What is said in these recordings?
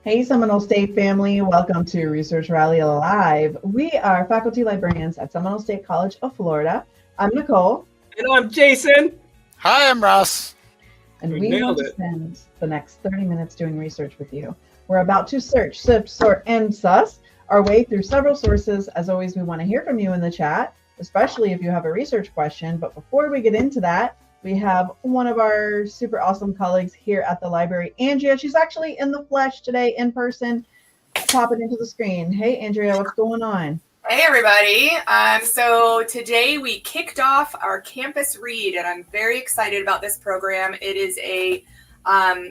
Hey, Seminole State family, welcome to Research Rally Live. We are faculty librarians at Seminole State College of Florida. I'm Nicole. And I'm Jason. Hi, I'm Ross. And we want to spend the next 30 minutes doing research with you. We're about to search, sift, sort, and suss our way through several sources. As always, we want to hear from you in the chat, especially if you have a research question. But before we get into that, we have one of our super awesome colleagues here at the library, Andrea. She's actually in the flesh today, in person. Pop it into the screen. Hey, Andrea, what's going on? Hey, everybody. So today we kicked off our campus read, and I'm very excited about this program. It is a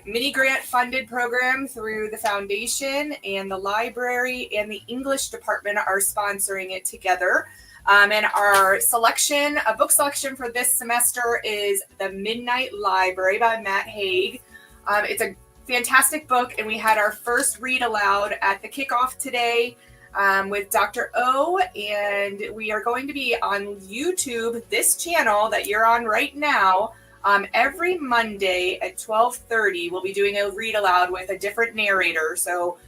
mini grant funded program through the foundation, and the library and the English department are sponsoring it together. And our selection, a book selection for this semester is The Midnight Library by Matt Haig. It's a fantastic book, and we had our first read aloud at the kickoff today with Dr. O, and we are going to be on YouTube, this channel that you're on right now, every Monday at 12:30. We'll be doing a read aloud with a different narrator. So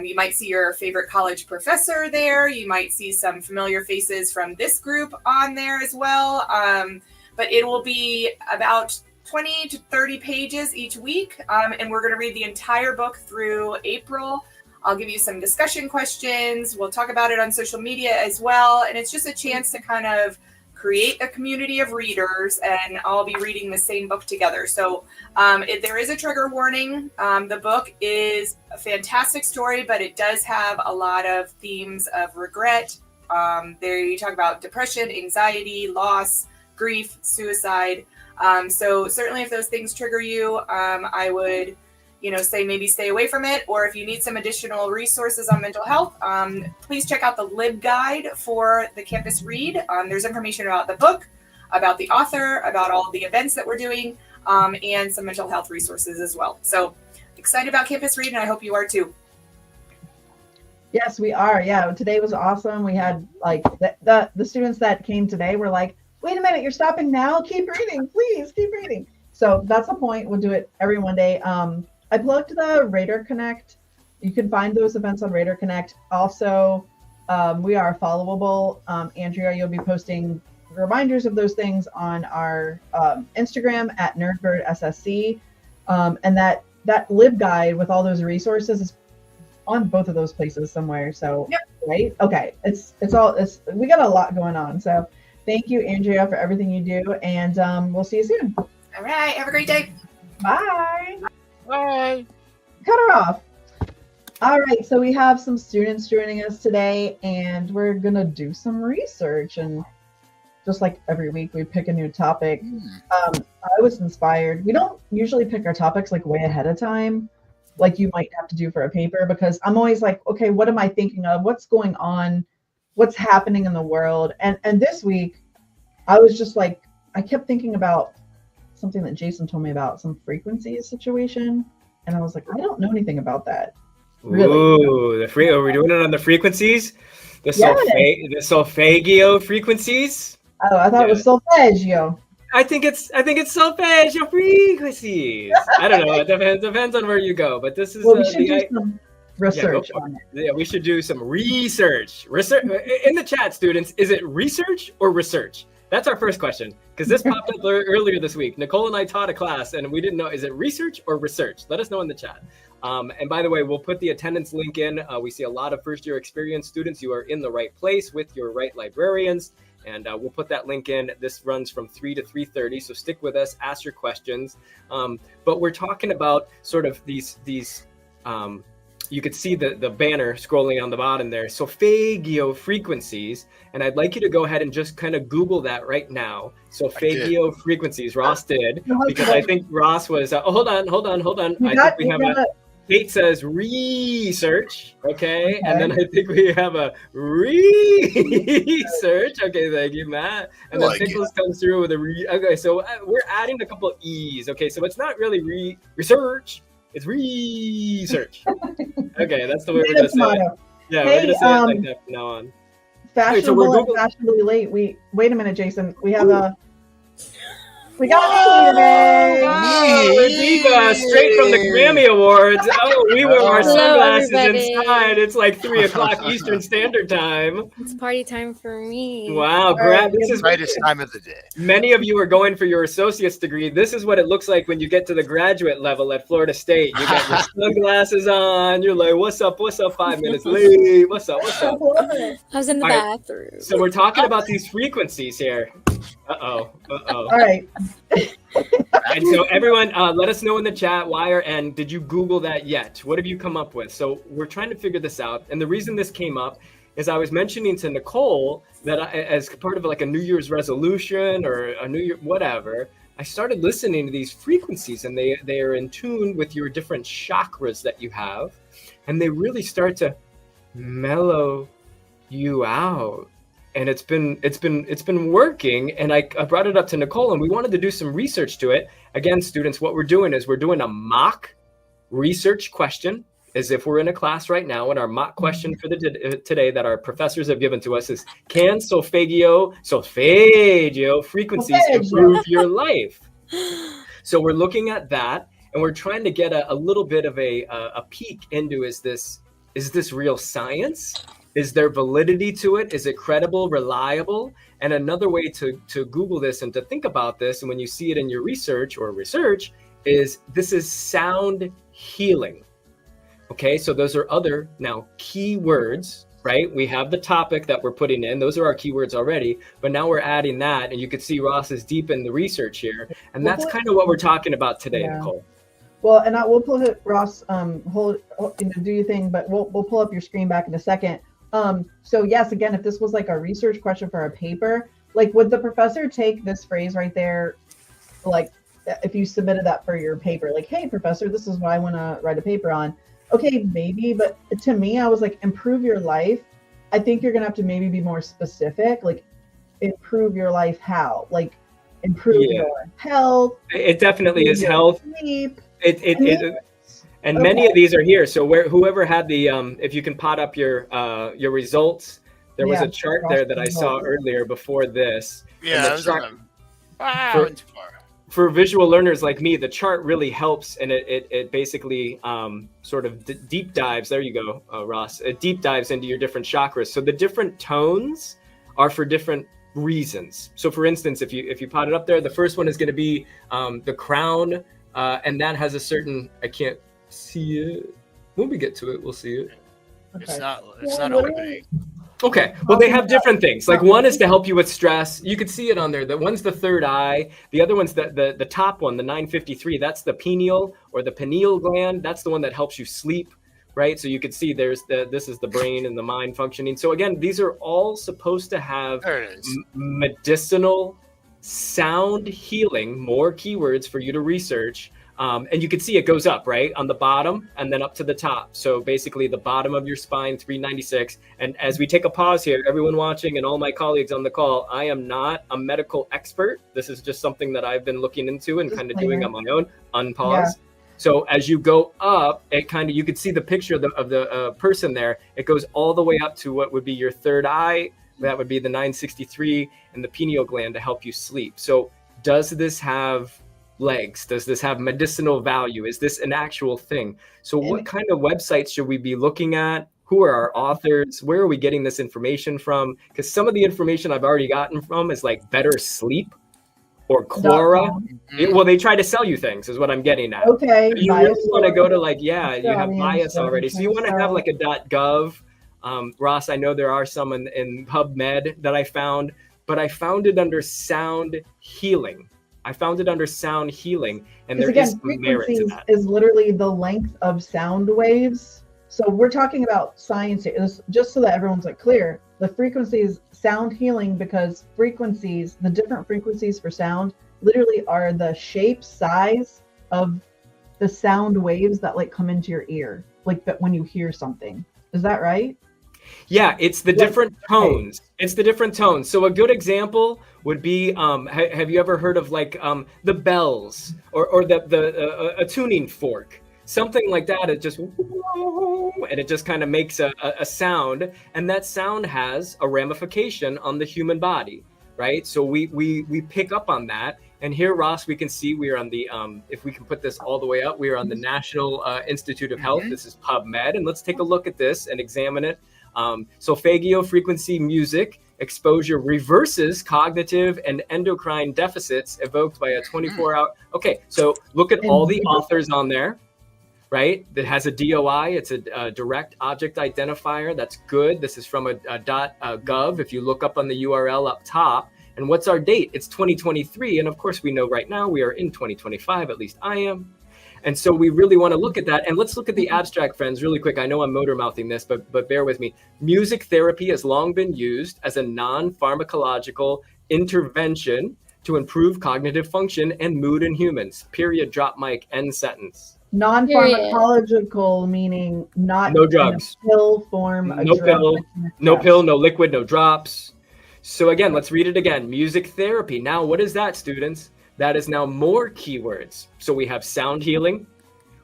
you might see your favorite college professor there. You might see some familiar faces from this group on there as well. But it will be about 20 to 30 pages each week. And we're going to read the entire book through April. I'll give you some discussion questions. We'll talk about it on social media as well. And it's just a chance to kind of create a community of readers, and I'll be reading the same book together. So there is a trigger warning. The book is a fantastic story, but it does have a lot of themes of regret. There you talk about depression, anxiety, loss, grief, suicide. So certainly if those things trigger you, I would say maybe stay away from it. Or if you need some additional resources on mental health, please check out the Lib Guide for the campus read. There's information about the book, about the author, about all the events that we're doing, and some mental health resources as well. So excited about campus read, and I hope you are too. Yes, we are. Yeah, today was awesome. We had like the students that came today were like, wait a minute, you're stopping now? Keep reading, please, keep reading. So that's the point. We'll do it every Monday. I plugged the Raider Connect. You can find those events on Raider Connect. Also, we are followable. Andrea, you'll be posting reminders of those things on our Instagram at NerdBirdSSC. And that Lib Guide with all those resources is on both of those places somewhere. So, yep. Right? Okay. We got a lot going on. So thank you, Andrea, for everything you do. And we'll see you soon. All right. Have a great day. Bye. Bye. Cut her off. All right, so we have some students joining us today, and we're gonna do some research. And just like every week, we pick a new topic. I was inspired. We don't usually pick our topics like way ahead of time, like you might have to do for a paper, because I'm always like, okay, what am I thinking of? What's going on? What's happening in the world? And this week, I was just like, I kept thinking about something that Jason told me about, some frequency situation, and I was like, I don't know anything about that. Really? Ooh, are we doing it on the frequencies? The Solfeggio frequencies? Oh, I thought it was Solfeggio. I think it's Solfeggio frequencies. I don't know. It depends on where you go. But this is we should do some research on it. Yeah, we should do some research. Research in the chat, students. Is it research or research? That's our first question, because this popped up earlier this week. Nicole and I taught a class, and we didn't know, is it research or research? Let us know in the chat. And by the way, we'll put the attendance link in. We see a lot of first-year experience students. You are in the right place with your right librarians, and we'll put that link in. This runs from 3 to 3:30, so stick with us, ask your questions. But we're talking about sort of these you could see the banner scrolling on the bottom there, Solfeggio frequencies. And I'd like you to go ahead and just kind of Google that right now. Solfeggio frequencies. Ross did, because I think Ross was, hold on. I think we have Kate says research. Okay. And then I think we have a research. Okay. Thank you, Matt. And then Pickles comes through with a okay. So we're adding a couple of E's. Okay. So it's not really research. It's research. Okay. That's the way we're going to say it. Yeah. We're going to say it like that from now on. Fashionable and fashionably late. Wait a minute, Jason. We have we got Diva, straight from the Grammy Awards. Oh, we wear our sunglasses inside. It's like 3:00 Eastern Standard Time. It's party time for me. Wow, this is the brightest time of the day. Many of you are going for your associate's degree. This is what it looks like when you get to the graduate level at Florida State. You got your sunglasses on. You're like, what's up? 5 minutes late. What's up? I was in the bathroom. So we're talking about these frequencies here. Uh-oh. All right. And so everyone, let us know in the chat, and did you Google that yet? What have you come up with? So we're trying to figure this out. And the reason this came up is I was mentioning to Nicole that as part of like a New Year's resolution or a New Year, whatever, I started listening to these frequencies, and they are in tune with your different chakras that you have. And they really start to mellow you out. And it's been working, and I brought it up to Nicole, and we wanted to do some research to it. Again, students, what we're doing is we're doing a mock research question, as if we're in a class right now. And our mock question for today that our professors have given to us is: can Solfeggio frequencies improve your life? So we're looking at that, and we're trying to get a little bit of a peek into is this real science? Is there validity to it? Is it credible, reliable? And another way to Google this and to think about this, and when you see it in your research, is this is sound healing. Okay, so those are other now keywords, right? We have the topic that we're putting in. Those are our keywords already, but now we're adding that, and you can see Ross is deep in the research here. And that's kind of what we're talking about today, Nicole. Well, and we'll pull it, Ross, do your thing, but we'll pull up your screen back in a second. So yes, again, if this was like a research question for a paper, like would the professor take this phrase right there, like if you submitted that for your paper, like, hey professor, this is what I want to write a paper on. Okay, maybe, but to me, I was like, improve your life. I think you're gonna have to maybe be more specific, like improve your life how? Like improve your health. It definitely is health. Sleep. And many of these are here. So whoever had the, if you can pot up your results, there was a chart there that I saw earlier before this. Yeah, for visual learners like me, the chart really helps, and it basically sort of deep dives. There you go, Ross. It deep dives into your different chakras. So the different tones are for different reasons. So for instance, if you pot it up there, the first one is going to be the crown, and that has a certain, I can't see it. When we get to it, we'll see it. Okay. It's not opening. Okay, well, they have different things. Like one is to help you with stress. You could see it on there. That one's the third eye. The other one's the top one, the 953. That's the pineal or the pineal gland. That's the one that helps you sleep, right? So you could see this is the brain and the mind functioning. So again, these are all supposed to have medicinal sound healing, more keywords for you to research. And you can see it goes up, right? On the bottom and then up to the top. So basically the bottom of your spine, 396. And as we take a pause here, everyone watching and all my colleagues on the call, I am not a medical expert. This is just something that I've been looking into and kind of doing on my own. Unpause. Yeah. So as you go up, it kind of, you could see the picture of the person there. It goes all the way up to what would be your third eye. That would be the 963 and the pineal gland to help you sleep. So does this have legs? Does this have medicinal value? Is this an actual thing? So what kind of websites should we be looking at? Who are our authors? Where are we getting this information from? Because some of the information I've already gotten from is like Better Sleep or Quora. Well, they try to sell you things is what I'm getting at. Okay. You really want to go to like, you have bias already. So you want to have like a .gov. Ross, I know there are some in PubMed that I found, but I found it under sound healing. And there is merit to that. Is literally the length of sound waves. So we're talking about science here, just so that everyone's like clear. The frequencies, sound healing, because frequencies, the different frequencies for sound, literally are the shape, size of the sound waves that like come into your ear, like that when you hear something. Is that right? Yeah, it's the different tones. It's the different tones. So a good example would be, have you ever heard of like the bells or a tuning fork? Something like that. It just, and it just kind of makes a sound, and that sound has a ramification on the human body, right? So we pick up on that. And here, Ross, we can see we are on the, if we can put this all the way up, we are on the National Institute of Health. This is PubMed, and let's take a look at this and examine it. Solfeggio frequency music exposure reverses cognitive and endocrine deficits evoked by a 24-hour. Okay, so look at all the authors on there, right? That has a DOI. It's a direct object identifier. That's good. This is from a .gov. If you look up on the URL up top, and what's our date? It's 2023, and of course we know right now we are in 2025. At least I am. And so we really want to look at that. And let's look at the abstract, friends, really quick. I know I'm motor mouthing this, but bear with me. Music therapy has long been used as a non-pharmacological intervention to improve cognitive function and mood in humans. Period, drop mic, end sentence. Non-pharmacological meaning not no drugs. In a pill form. No pill, no liquid, no drops. So again, let's read it again. Music therapy. Now, what is that, students? That is now more keywords. So we have sound healing,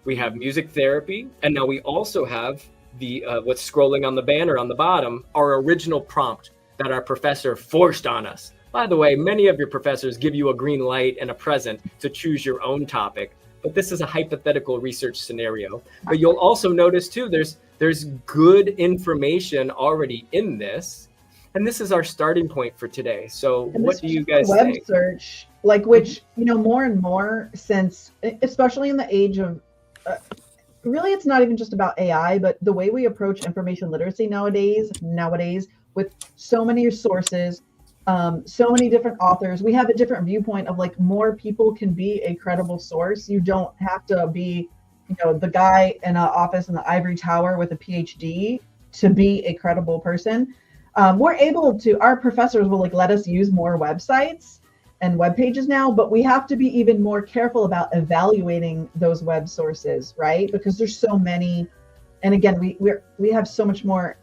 we have music therapy, and now we also have the what's scrolling on the banner on the bottom, our original prompt that our professor forced on us. By the way, many of your professors give you a green light and a present to choose your own topic, but this is a hypothetical research scenario. But you'll also notice too, there's good information already in this, and this is our starting point for today. So what do you guys think? Web search, like which, more and more since, especially in the age of, really it's not even just about AI, but the way we approach information literacy nowadays with so many sources, so many different authors, we have a different viewpoint of like more people can be a credible source. You don't have to be, the guy in an office in the ivory tower with a PhD to be a credible person. We're able to, our professors will like let us use more websites and web pages now, but we have to be even more careful about evaluating those web sources, right? Because there's so many, and again, we have so much more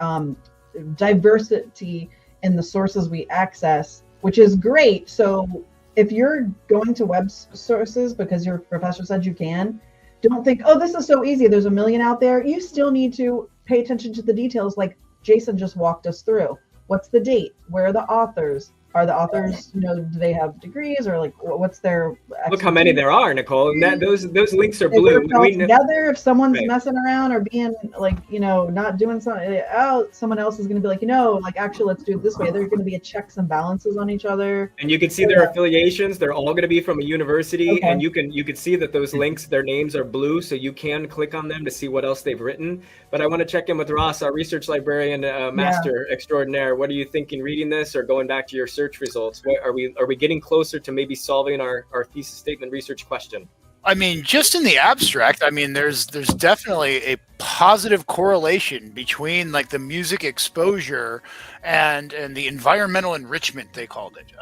diversity in the sources we access, which is great. So if you're going to web sources because your professor said you can, don't think, oh, this is so easy, there's a million out there. You still need to pay attention to the details like Jason just walked us through. What's the date? Where are the authors? Are the authors, do they have degrees or like what's their expertise? Look how many there are, Nicole. And those links are blue. Together, if someone's messing around or being like, not doing something, someone else is going to be like, like actually let's do it this way. There's going to be checks and balances on each other. And you can see their affiliations. They're all going to be from a university, okay. And you can see that those links, their names are blue, so you can click on them to see what else they've written. But I want to check in with Ross, our research librarian, master extraordinaire. What are you thinking reading this or going back to your search results? Are we getting closer to maybe solving our thesis statement research question? I mean, just in the abstract, there's definitely a positive correlation between like the music exposure and the environmental enrichment, they called it.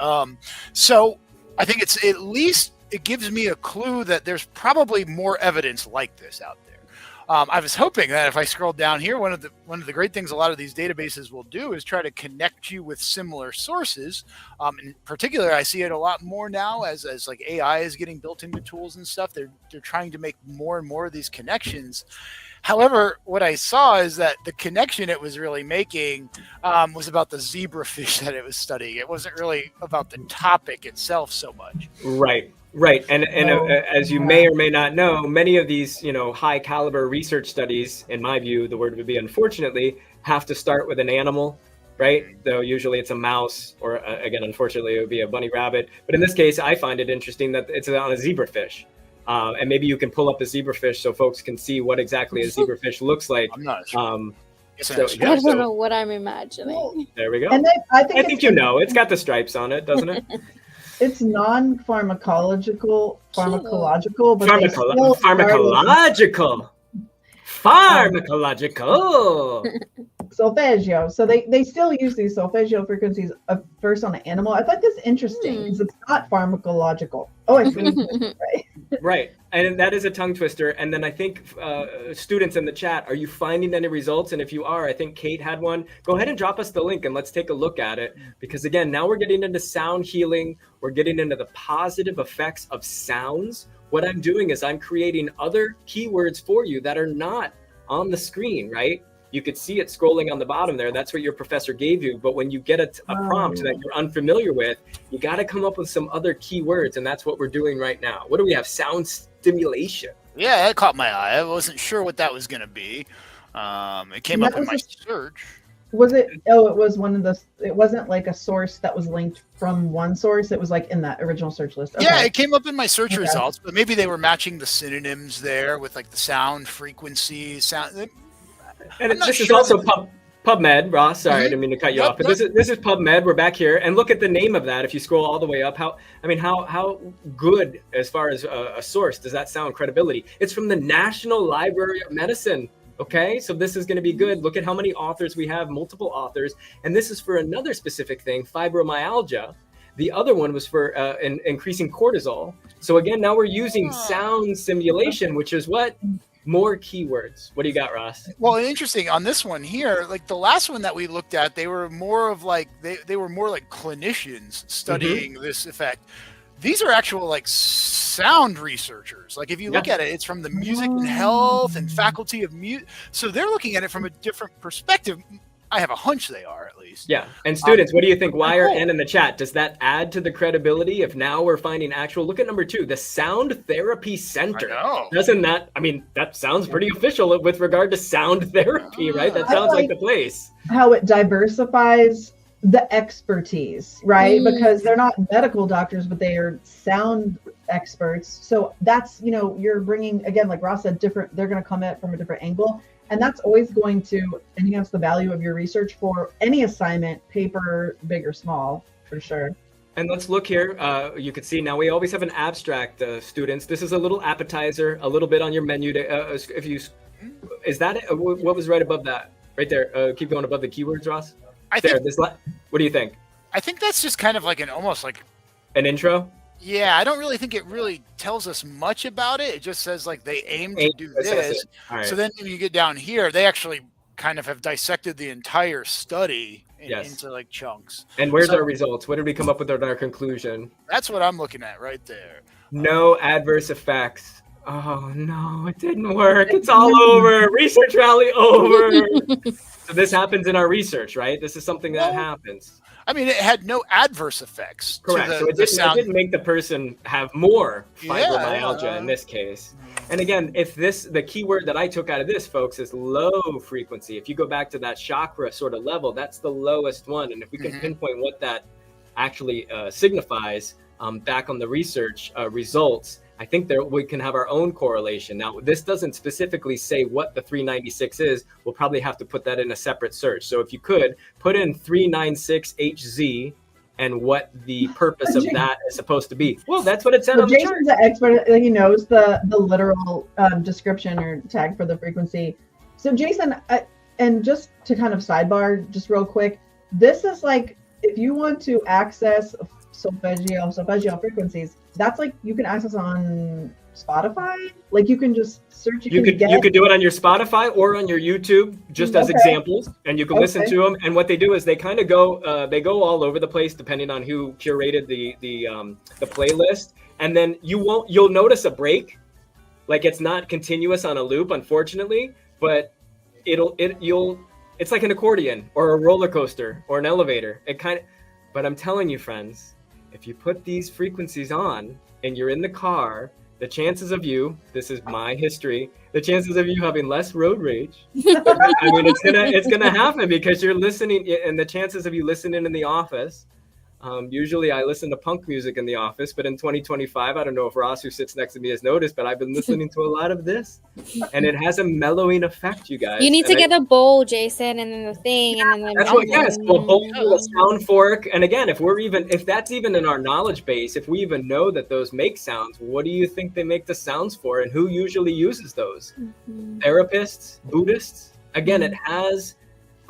So I think it's at least it gives me a clue that there's probably more evidence like this out there. I was hoping that if I scroll down here, one of the great things a lot of these databases will do is try to connect you with similar sources. In particular, I see it a lot more now as like AI is getting built into tools and stuff. They're trying to make more and more of these connections. However, what I saw is that the connection it was really making was about the zebrafish that it was studying. It wasn't really about the topic itself so much. Right. And as you may or may not know, many of these, high caliber research studies, in my view, the word would be unfortunately, have to start with an animal, right? Though usually it's a mouse or again, unfortunately, it would be a bunny rabbit. But in this case, I find it interesting that it's on a zebrafish. And maybe you can pull up a zebrafish so folks can see what exactly a zebrafish looks like. I'm not sure. I don't know what I'm imagining. There we go. And I think it's got the stripes on it, doesn't it? It's non-pharmacological, but pharmacological. Solfeggio. So they still use these solfeggio frequencies first on an animal. I thought this interesting because it's not pharmacological. Oh, I see. Right. Right. And that is a tongue twister. And then I think students in the chat, are you finding any results? And if you are, I think Kate had one. Go ahead and drop us the link and let's take a look at it. Because again, now we're getting into sound healing. We're getting into the positive effects of sounds. What I'm doing is I'm creating other keywords for you that are not on the screen, right? You could see it scrolling on the bottom there. That's what your professor gave you. But when you get a prompt that you're unfamiliar with, you got to come up with some other keywords. And that's what we're doing right now. What do we have? Sound stimulation. Yeah, that caught my eye. I wasn't sure what that was going to be. It came up in my search. Was it? Oh, it was one of the. It wasn't like a source that was linked from one source. It was like in that original search list. Okay. Yeah, it came up in my search results, but maybe they were matching the synonyms there with like the sound frequency, sound. And this is also PubMed, Ross. Sorry, I didn't mean to cut you off. But this is PubMed. We're back here, and look at the name of that. If you scroll all the way up, how good as far as a source does that sound? Credibility. It's from the National Library of Medicine. Okay, so this is going to be good. Look at how many authors we have, multiple authors, and this is for another specific thing, fibromyalgia. The other one was for increasing cortisol. So again, now we're using sound simulation, which is what? More keywords. What do you got, Ross? Well, interesting on this one here, like the last one that we looked at, they were more of like they were more like clinicians studying this effect. These are actual like sound researchers. Like if you look at it, it's from the Music and Health and Faculty of Music. So they're looking at it from a different perspective. I have a hunch they are, at least. Yeah. And students, what do you think? Y or N in the chat? Does that add to the credibility if now we're finding actual? Look at number 2, the Sound Therapy Center. Doesn't that, I mean, that sounds pretty official with regard to sound therapy, right? That sounds like the place. How it diversifies the expertise, right? Because they're not medical doctors, but they are sound experts. So that's, you're bringing, again, like Ross said, they're going to come at it from a different angle. And that's always going to enhance the value of your research for any assignment, paper, big or small, for sure. And let's look here. You can see now we always have an abstract, students. This is a little appetizer, a little bit on your menu. Is that it? What was right above that? Right there. Keep going above the keywords, Ross. What do you think? I think that's just kind of like almost like an intro. Yeah, I don't really think it really tells us much about it. It just says like they aim to do this. Right. So then when you get down here, they actually kind of have dissected the entire study into like chunks. And where's our results? What did we come up with our conclusion? That's what I'm looking at right there. No adverse effects. Oh no, it didn't work. It's all over. Research rally over. So this happens in our research, right? This is something that happens. I mean, it had no adverse effects. Correct. So it didn't make the person have more fibromyalgia in this case. And again, if the keyword that I took out of this, folks, is low frequency. If you go back to that chakra sort of level, that's the lowest one. And if we can pinpoint what that actually signifies back on the research results, I think we can have our own correlation. Now, this doesn't specifically say what the 396 is. We'll probably have to put that in a separate search. So if you could, put in 396HZ and what the purpose of that is supposed to be. Well, that's what it said on the chart. Jason's an expert. He knows the literal description or tag for the frequency. So Jason, and just to kind of sidebar, just real quick, this is like, if you want to access Solfeggio frequencies, that's like you can access on Spotify. Like you can just search. You could do it on your Spotify or on your YouTube, just as examples, and you can listen to them. And what they do is they kind of go, they go all over the place depending on who curated the playlist. And then you'll notice a break, like it's not continuous on a loop, unfortunately, but it's like an accordion or a roller coaster or an elevator. But I'm telling you, friends, if you put these frequencies on and you're in the car, the chances of you, this is my history, the chances of you having less road rage, I mean, it's gonna happen because you're listening, and the chances of you listening in the office, usually I listen to punk music in the office, but in 2025, I don't know if Ross, who sits next to me, has noticed, but I've been listening to a lot of this, and it has a mellowing effect, you guys. You need to get a bowl, Jason, and then the thing, and then that's what. Yes, a bowl, a sound fork, and again, if that's even in our knowledge base, if we even know that those make sounds, what do you think they make the sounds for, and who usually uses those? Therapists, Buddhists. Again, it has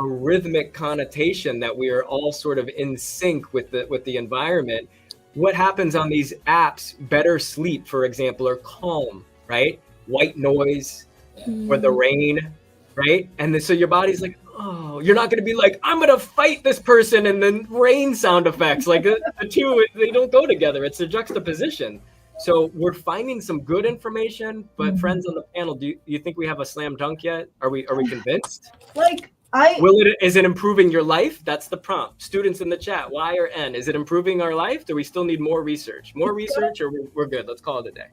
a rhythmic connotation that we are all sort of in sync with the environment. what happens on these apps, better sleep, for example, or calm, right? White noise or the rain, right? And then, so your body's like, oh, you're not going to be like, I'm going to fight this person and then rain sound effects. Like the two, they don't go together. It's a juxtaposition. So we're finding some good information, but friends on the panel, do you think we have a slam dunk yet? Are we convinced? Like Is it improving your life? That's the prompt. Students in the chat, Y or N? Is it improving our life? Do we still need more research? More research, or we're good? Let's call it a day.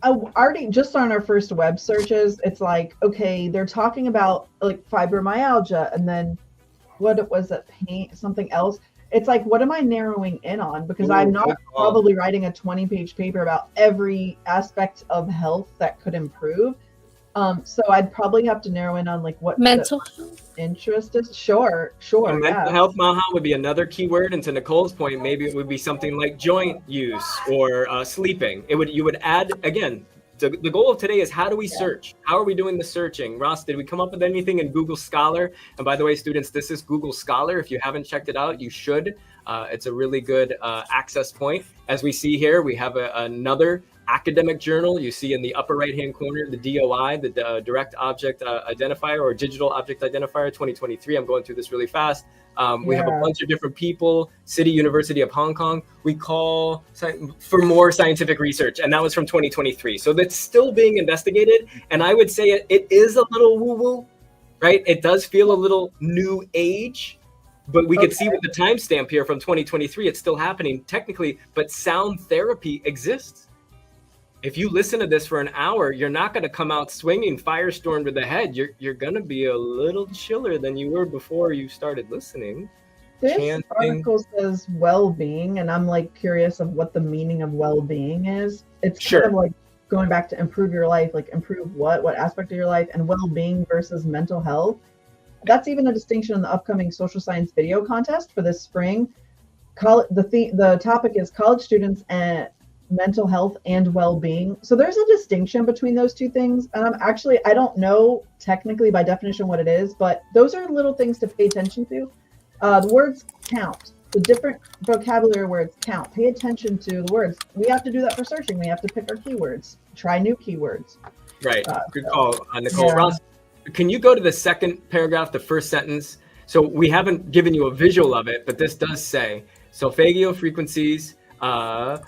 Already just on our first web searches, it's like, okay, they're talking about like fibromyalgia, and then what was it? Pain, something else. It's like, what am I narrowing in on? Because I'm not probably writing a 20-page paper about every aspect of health that could improve. So I'd probably have to narrow in on like what mental health interest is. Sure. Mental health, Maha, would be another keyword. And to Nicole's point, maybe it would be something like joint use or sleeping. You would add, again, the goal of today is how do we search? How are we doing the searching? Ross, did we come up with anything in Google Scholar? And by the way, students, this is Google Scholar. If you haven't checked it out, you should. It's a really good access point. As we see here, we have another academic journal. You see in the upper right-hand corner, the DOI, the Direct Object Identifier or Digital Object Identifier 2023. I'm going through this really fast. We have a bunch of different people. City University of Hong Kong. We call for more scientific research, and that was from 2023. So that's still being investigated. And I would say it is a little woo-woo, right? It does feel a little new age, but we could see with the timestamp here from 2023, it's still happening technically, but sound therapy exists. If you listen to this for an hour, you're not going to come out swinging firestorm to the head. You're going to be a little chiller than you were before you started listening. This article says well-being, and I'm like curious of what the meaning of well-being is. It's kind of like going back to improve your life, like improve what aspect of your life, and well-being versus mental health. That's even a distinction in the upcoming social science video contest for this spring. The topic is college students and mental health and well-being. So there's a distinction between those two things. And I don't know technically by definition what it is, but those are little things to pay attention to. The words count. The different vocabulary words count. Pay attention to the words. We have to do that for searching. We have to pick our keywords. Try new keywords. Right. Good call, Nicole. Yeah. Ross, can you go to the second paragraph, the first sentence? So we haven't given you a visual of it, but this does say, Solfeggio frequencies,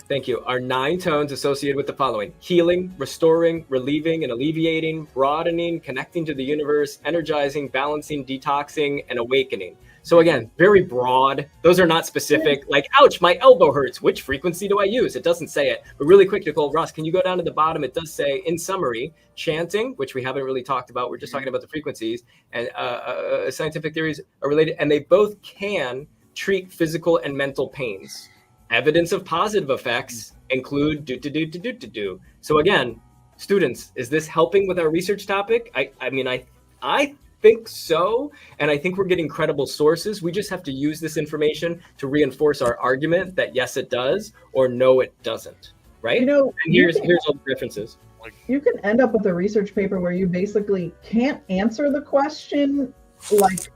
thank you, are 9 tones associated with the following: healing, restoring, relieving and alleviating, broadening, connecting to the universe, energizing, balancing, detoxing, and awakening. So again, very broad. Those are not specific, like, ouch, my elbow hurts. Which frequency do I use? It doesn't say it. But really quick, Nicole, Ross, can you go down to the bottom? It does say, in summary, chanting, which we haven't really talked about. We're just talking about the frequencies, and scientific theories are related, and they both can treat physical and mental pains. Evidence of positive effects include do. So again, students, is this helping with our research topic? I mean, I think so, and I think we're getting credible sources. We just have to use this information to reinforce our argument that yes, it does, or no, it doesn't. Right? You know, and here's all the references. You can end up with a research paper where you basically can't answer the question, like,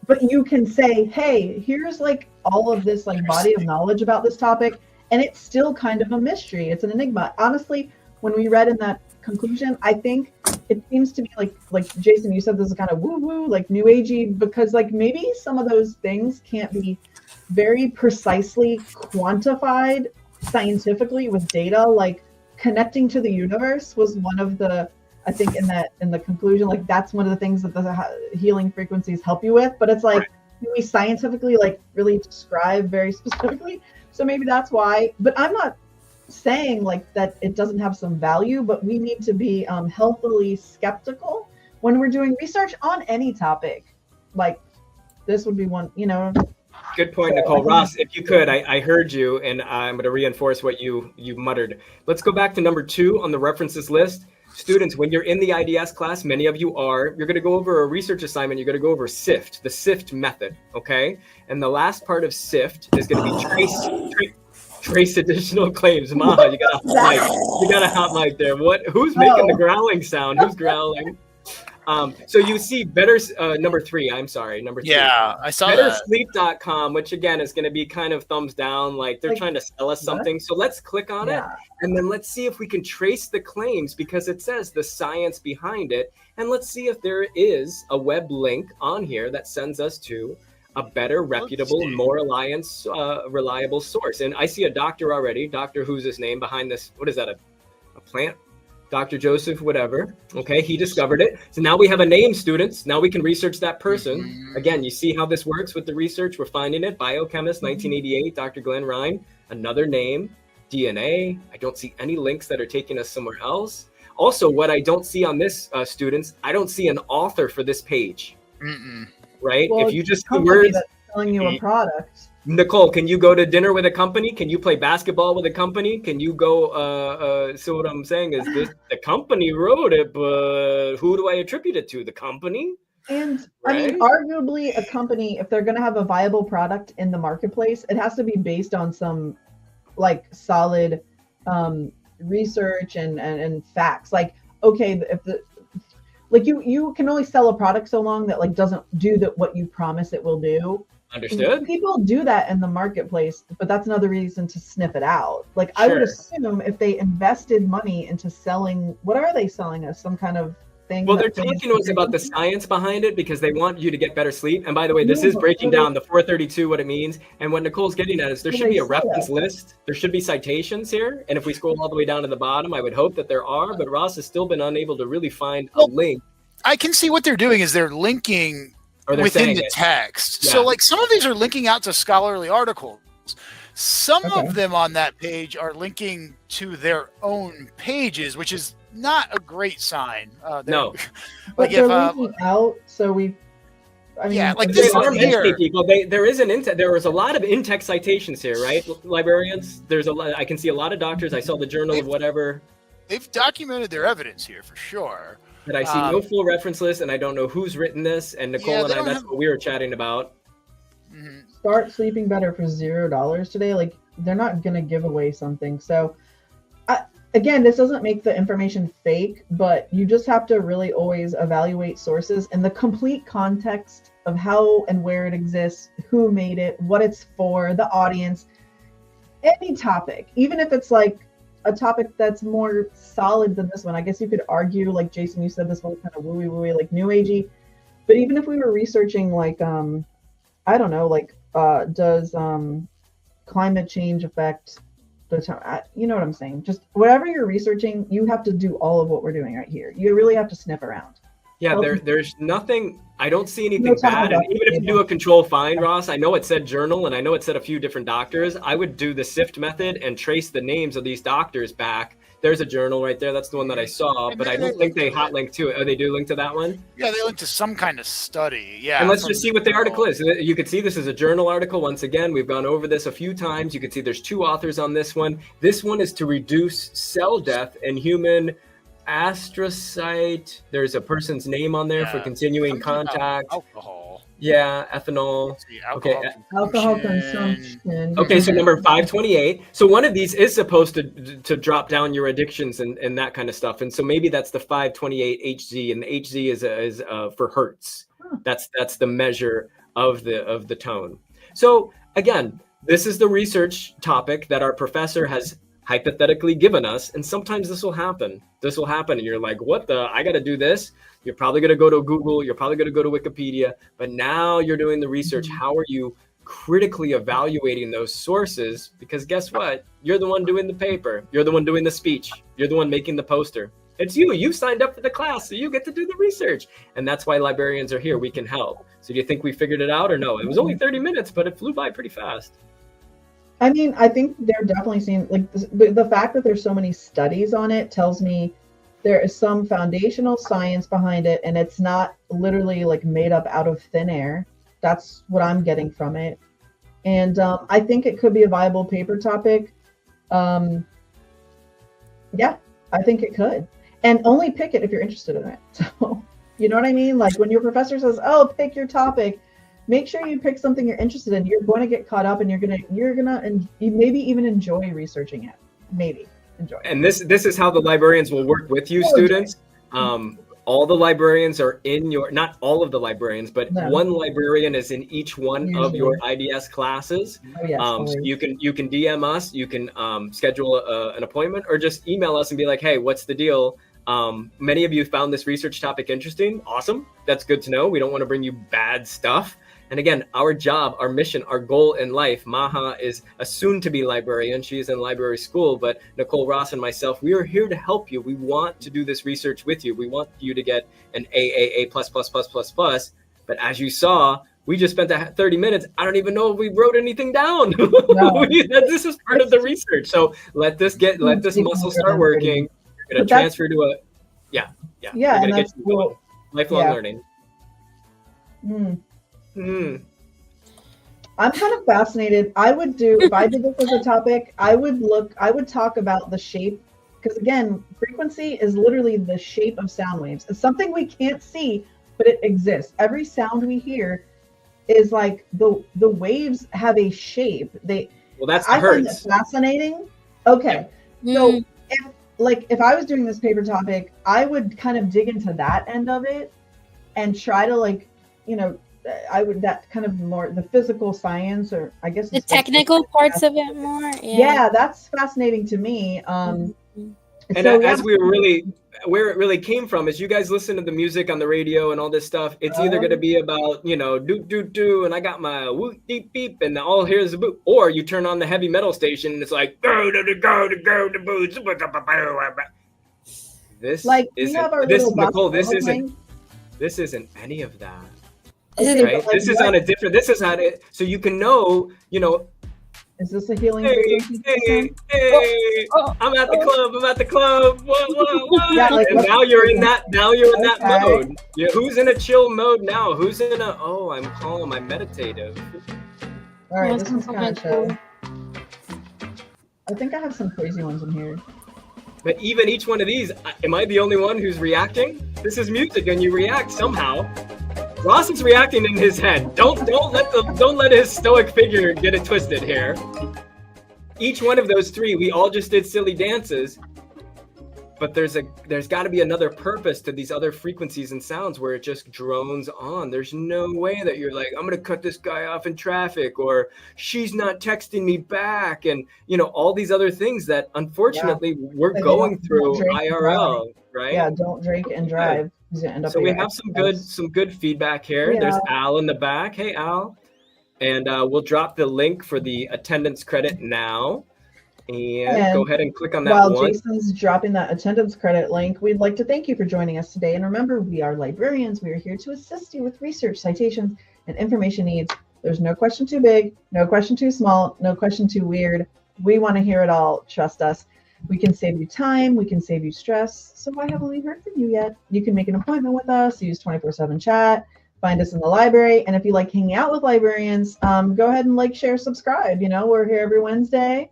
but you can say, hey, here's like all of this like body of knowledge about this topic, and it's still kind of a mystery. It's an enigma. Honestly, when we read in that conclusion, I think it seems to be like Jason, you said this is kind of woo-woo, like new agey, because like maybe some of those things can't be very precisely quantified scientifically with data. Like connecting to the universe was one of the, I think in the conclusion, like that's one of the things that the healing frequencies help you with. But it's like, can we scientifically like really describe very specifically? So maybe that's why. But I'm not saying like that it doesn't have some value, but we need to be healthily skeptical when we're doing research on any topic. Like this would be one, you know. Good point, Nicole. Ross, if you could, I heard you, and I'm going to reinforce what you muttered. Let's go back to number 2 on the references list. Students, when you're in the IDS class, many of you are, you're going to go over a research assignment. You're going to go over SIFT, the SIFT method, okay? And the last part of SIFT is going to be trace additional claims. Maha, you got a hot mic there. Who's making the growling sound? Who's growling? So you see better, number 3, I'm sorry, number 3. Yeah, I saw that. Bettersleep.com, which again is going to be kind of thumbs down, like they're trying to sell us something. So let's click on it, and then let's see if we can trace the claims, because it says the science behind it. And let's see if there is a web link on here that sends us to a better, reputable, more reliable source. And I see a doctor already. Doctor, who's his name behind this? What is that, a plant? Dr. Joseph, whatever. Okay, he discovered it. So now we have a name, students. Now we can research that person. Again, you see how this works with the research. We're finding it. Biochemist, 1988, Dr. Glenn Ryan. Another name, DNA. I don't see any links that are taking us somewhere else. Also, what I don't see on this, students, I don't see an author for this page. Right? Well, if you just see words, that's selling you a product. Nicole, can you go to dinner with a company? Can you play basketball with a company? Can you go, so what I'm saying is this, the company wrote it, but who do I attribute it to? The company? And right? I mean, arguably a company, if they're going to have a viable product in the marketplace, it has to be based on some like solid research and facts. Like, okay, if the, like you can only sell a product so long that like doesn't do what you promise it will do. Understood. People do that in the marketplace, but that's another reason to sniff it out. Like I would assume if they invested money into selling, what are they selling us? Some kind of thing? Well, they're talking to us about the science behind it because they want you to get better sleep. And by the way, this is breaking down the 432, what it means. And what Nicole's getting at is there should be a reference list. There should be citations here. And if we scroll all the way down to the bottom, I would hope that there are, but Ross has still been unable to really find a link. I can see what they're doing is they're linking within the text. Yeah. So like some of these are linking out to scholarly articles. Some of them on that page are linking to their own pages, which is not a great sign. No. Like they're linking out, so we I mean, yeah, like this are here. People, there is a lot of in-text citations here, right? Librarians, there's a lot. I can see a lot of doctors. I saw the journal of whatever. They've documented their evidence here for sure. But I see no full reference list, and I don't know who's written this. And Nicole and I, that's what we were chatting about. Start sleeping better for $0 today. Like, they're not going to give away something. So, again, this doesn't make the information fake, but you just have to really always evaluate sources and the complete context of how and where it exists, who made it, what it's for, the audience, any topic, even if it's like a topic that's more solid than this one. I guess you could argue, like Jason, you said this one kind of wooey, like new agey. But even if we were researching, like, I don't know, like, does climate change affect the time? You know what I'm saying? Just whatever you're researching, you have to do all of what we're doing right here. You really have to sniff around. Yeah, there's nothing. I don't see anything bad. And even if you do a control find, Ross, I know it said journal and I know it said a few different doctors. I would do the SIFT method and trace the names of these doctors back. There's a journal right there. That's the one that I saw, but I don't think they hot link to it. Oh, they do link to that one? Yeah, they link to some kind of study. Yeah. And let's just see what the article is. You can see this is a journal article. Once again, we've gone over this a few times. You can see there's 2 authors on this one. This one is to reduce cell death in human astrocyte. There's a person's name on there for continuing contact. Alcohol. Yeah, ethanol. Alcohol consumption. Okay, so number 528. So one of these is supposed to drop down your addictions and that kind of stuff. And so maybe that's the 528 Hz, and the Hz is for hertz. That's the measure of the tone. So again, this is the research topic that our professor has hypothetically given us, and sometimes this will happen. And you're like, what the? I got to do this. You're probably going to go to Google. You're probably going to go to Wikipedia. But now you're doing the research. How are you critically evaluating those sources? Because guess what? You're the one doing the paper. You're the one doing the speech. You're the one making the poster. It's you. You signed up for the class, so you get to do the research. And that's why librarians are here. We can help. So do you think we figured it out or no? It was only 30 minutes, but it flew by pretty fast. I mean, I think they're definitely seeing, like, the fact that there's so many studies on it tells me there is some foundational science behind it, and it's not literally like made up out of thin air. That's what I'm getting from it. And I think it could be a viable paper topic. Yeah, I think it could. And only pick it if you're interested in it. So, you know what I mean? Like when your professor says, oh, pick your topic, make sure you pick something you're interested in. You're going to get caught up, and you're gonna and you maybe even enjoy researching it. Maybe enjoy. And this is how the librarians will work with you, students. all the librarians are in your, not all of the librarians, but No. one librarian is in each one of your IDS classes. Oh, yes, So you can DM us, you can schedule an appointment, or just email us and be like, hey, what's the deal? Many of you found this research topic interesting. Awesome. That's good to know. We don't want to bring you bad stuff. And again, our job, our mission, our goal in life, Maha is a soon-to-be librarian. She is in library school, but Nicole Ross and myself, we are here to help you. We want to do this research with you. We want you to get an AAA+++++. But as you saw, we just spent 30 minutes. I don't even know if we wrote anything down. No. This is part of the research. So let this muscle start working. We're going to transfer to a, yeah. Yeah, and that's lifelong learning. I'm kind of fascinated. If I did this as a topic, I would talk about the shape, because again, frequency is literally the shape of sound waves. It's something we can't see, but it exists. Every sound we hear is like the waves have a shape. That's the I find hertz. it fascinating. Okay. So if I was doing this paper topic, I would kind of dig into that end of it and try to that kind of more the physical science, or I guess the technical parts of it more. Yeah, that's fascinating to me. And as we were where it really came from is you guys listen to the music on the radio and all this stuff. It's either going to be about, do, do, do, and I got my whoop, beep, beep, and all here's the boot. Or you turn on the heavy metal station and it's like, go, to go, to go, to boots. This isn't any of that. Right? This is on a different, so you can know, is this a healing hey, I'm at the club. Whoa. Yeah, and now you're in that mode. Yeah, who's in a chill mode now? Who's in I'm calm, I'm meditative. All right, this one's kind of chill. I think I have some crazy ones in here. But even each one of these, am I the only one who's reacting? This is music and you react somehow. Ross is reacting in his head. Don't let his stoic figure get it twisted here. Each one of those three, we all just did silly dances, but there's got to be another purpose to these other frequencies and sounds where it just drones on. There's no way that you're like, I'm gonna cut this guy off in traffic, or she's not texting me back, and all these other things that unfortunately we're going through IRL, right? Yeah, don't drink and drive. So we have some good feedback here. Yeah. There's Al in the back. Hey, Al. And we'll drop the link for the attendance credit now. And go ahead and click on that while one. Jason's dropping that attendance credit link, we'd like to thank you for joining us today. And remember, we are librarians. We are here to assist you with research, citations, and information needs. There's no question too big, no question too small, no question too weird. We want to hear it all. Trust us. We can save you time. We can save you stress. So why haven't we heard from you yet? You can make an appointment with us. Use 24/7 chat. Find us in the library. And if you like hanging out with librarians, go ahead and share, subscribe. We're here every Wednesday.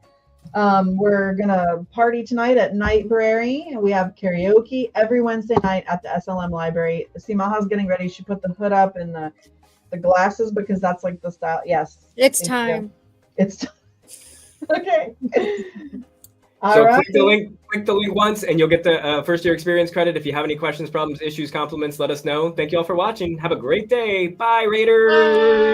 We're going to party tonight at Nightbrary. We have karaoke every Wednesday night at the SLM library. See, Maha's getting ready. She put the hood up and the glasses because that's the style. Yes. It's time. It's time. Okay. So click the link once and you'll get the first year experience credit. If you have any questions, problems, issues, compliments, let us know. Thank you all for watching. Have a great day. Bye, Raiders.